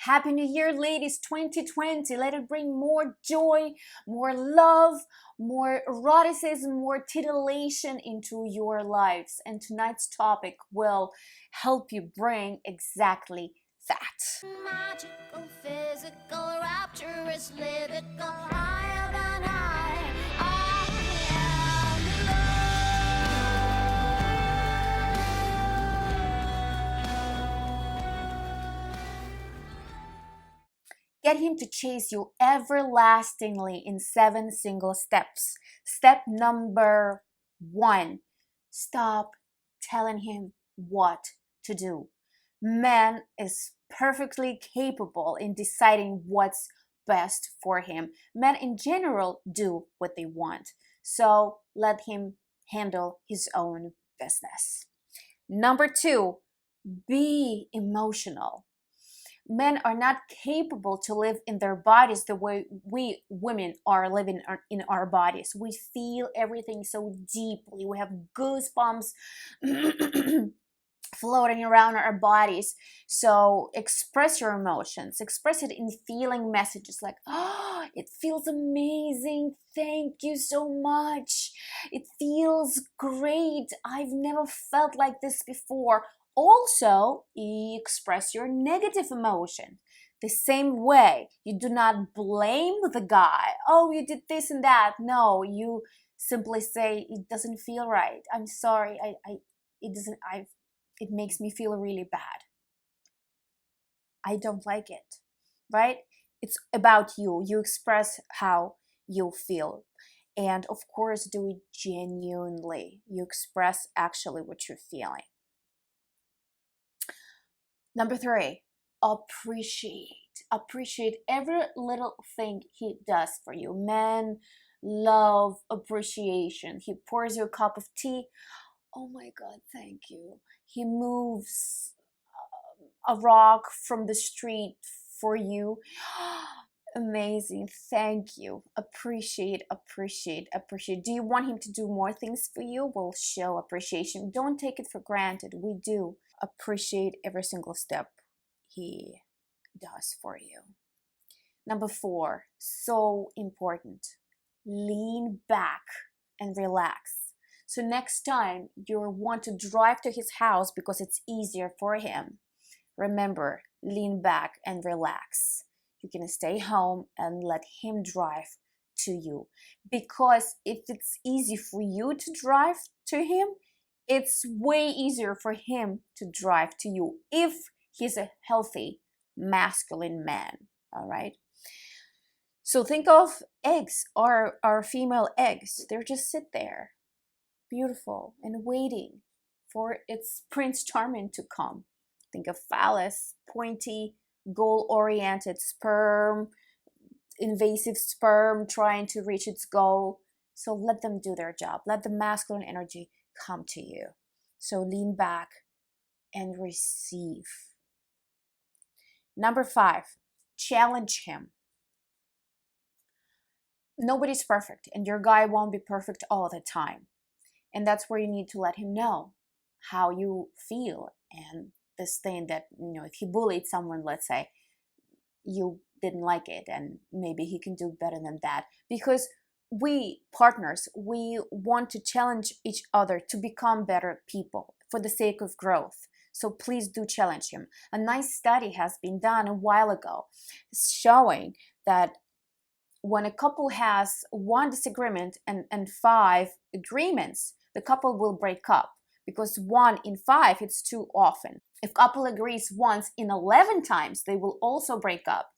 Happy New Year, ladies, 2020. Let it bring more joy, more love, more eroticism, more titillation into your lives. And tonight's topic will help you bring exactly that. Magical, physical, rapturous, lyrical, higher than high. Get him to chase you everlastingly in 7 single steps. Step number 1, stop telling him what to do. Man is perfectly capable in deciding what's best for him. Men in general do what they want. So let him handle his own business. Number 2, be emotional. Men are not capable to live in their bodies the way we women are living in our bodies. We feel everything so deeply. We have goosebumps floating around our bodies. So express your emotions, express it in feeling messages like, oh, it feels amazing, thank you so much, it feels great, I've never felt like this before. Also, express your negative emotion the same way. You do not blame the guy, oh, you did this and that. No, you simply say, it doesn't feel right, I'm sorry, it makes me feel really bad. I don't like it, right? It's about you. You express how you feel. And of course, do it genuinely. You express actually what you're feeling. Number 3, appreciate. Appreciate every little thing he does for you. Men love appreciation. He pours you a cup of tea. Oh my God, thank you. He moves a rock from the street for you. Amazing, thank you. Appreciate, appreciate, appreciate. Do you want him to do more things for you? Well, show appreciation. Don't take it for granted. We do appreciate every single step he does for you. Number 4, so important. Lean back and relax. So next time you want to drive to his house because it's easier for him, remember, lean back and relax. You can stay home and let him drive to you. Because if it's easy for you to drive to him, it's way easier for him to drive to you if he's a healthy, masculine man. All right? So think of eggs, our female eggs. They're just sit there, beautiful, and waiting for its Prince Charming to come. Think of phallus, pointy, goal-oriented sperm, invasive sperm trying to reach its goal. So let them do their job. Let the masculine energy come to you. So lean back and receive. Number 5, challenge him. Nobody's perfect, and your guy won't be perfect all the time. And that's where you need to let him know how you feel. And this thing that, if he bullied someone, let's say, you didn't like it, and maybe he can do better than that. Because we partners, we want to challenge each other to become better people for the sake of growth. So please do challenge him. A nice study has been done a while ago showing that when a couple has 1 disagreement and 5 agreements, the couple will break up, because 1 in 5, it's too often. If couple agrees once in 11 times, they will also break up,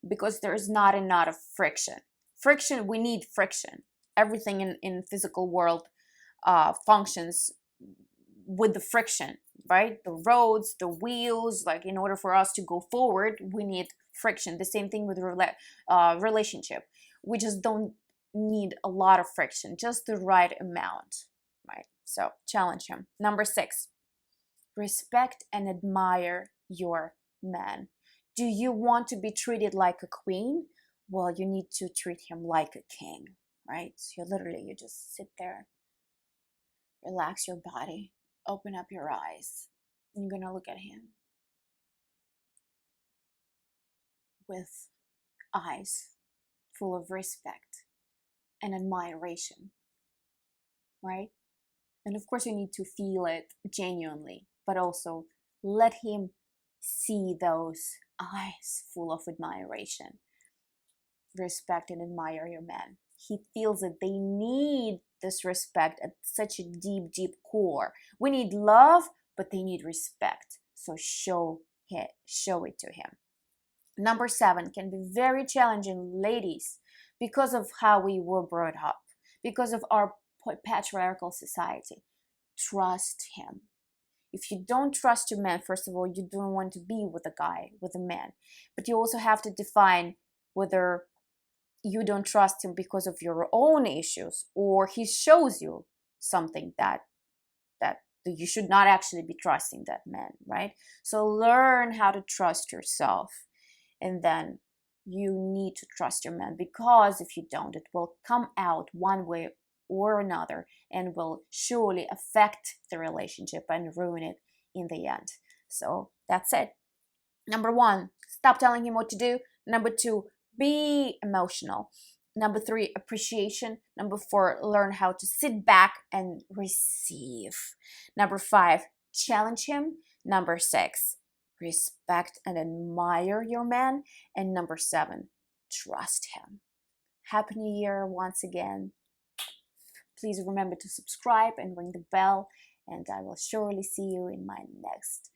because there's not enough friction. Friction, we need friction. Everything in physical world functions with the friction, right? The roads, the wheels, like in order for us to go forward, we need friction. The same thing with relationship. We just don't need a lot of friction, just the right amount, right? So challenge him. Number 6, respect and admire your man. Do you want to be treated like a queen? Well, you need to treat him like a king, right? So you just sit there, relax your body, open up your eyes, and you're gonna look at him. with eyes full of respect and admiration, right? And of course, you need to feel it genuinely, but also let him see those eyes full of admiration. Respect and admire your man. He feels that they need this respect at such a deep, deep core. We need love, but they need respect. So show it to him. Number 7 can be very challenging, ladies, because of how we were brought up, because of our patriarchal society. Trust him. If you don't trust your man, first of all, you don't want to be with a man. But you also have to define whether you don't trust him because of your own issues, or he shows you something that you should not actually be trusting that man, right? So learn how to trust yourself, and then you need to trust your man, because if you don't, it will come out one way or another and will surely affect the relationship and ruin it in the end. So that's it. Number 1, stop telling him what to do. Number 2, be emotional. Number 3, appreciation. Number 4, learn how to sit back and receive. Number 5, challenge him. Number 6, respect and admire your man. And number 7, trust him. Happy New Year once again. Please remember to subscribe and ring the bell, and I will surely see you in my next